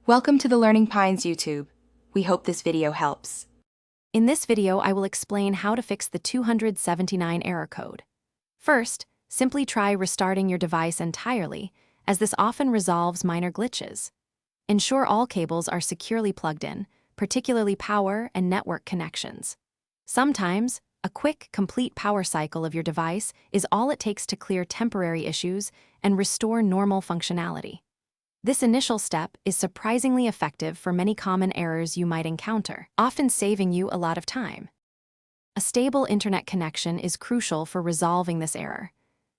Welcome to the Learning Pines YouTube. We hope this video helps. In this video, I will explain how to fix the 279 error code. First, simply try restarting your device entirely, as this often resolves minor glitches. Ensure all cables are securely plugged in, particularly power and network connections. Sometimes, a quick, complete power cycle of your device is all it takes to clear temporary issues and restore normal functionality. This initial step is surprisingly effective for many common errors you might encounter, often saving you a lot of time. A stable internet connection is crucial for resolving this error.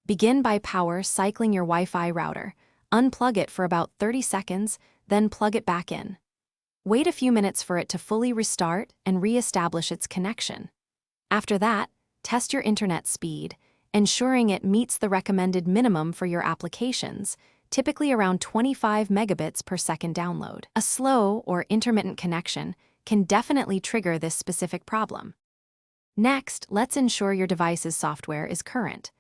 Begin by power cycling your Wi-Fi router, unplug it for about 30 seconds, then plug it back in. Wait a few minutes for it to fully restart and re-establish its connection. After that, test your internet speed, ensuring it meets the recommended minimum for your applications, typically around 25 megabits per second download. A slow or intermittent connection can definitely trigger this specific problem. Next, let's ensure your device's software is current.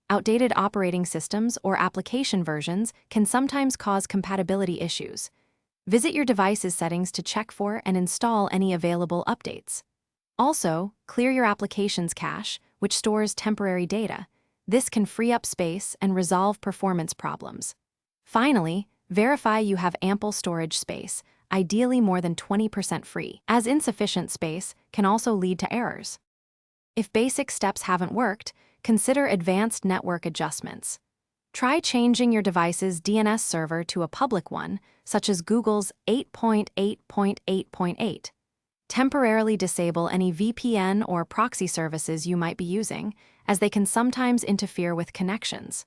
Outdated operating systems or application versions can sometimes cause compatibility issues. Visit your device's settings to check for and install any available updates. Also, clear your application's cache, which stores temporary data. This can free up space and resolve performance problems. Finally, verify you have ample storage space, ideally more than 20% free, as insufficient space can also lead to errors. If basic steps haven't worked, consider advanced network adjustments. Try changing your device's DNS server to a public one, such as Google's 8.8.8.8. Temporarily disable any VPN or proxy services you might be using, as they can sometimes interfere with connections.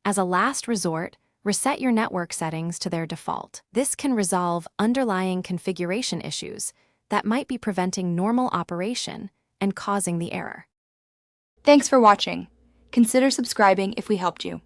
As a last resort, reset your network settings to their default. This can resolve underlying configuration issues that might be preventing normal operation and causing the error. Thanks for watching. Consider subscribing if we helped you.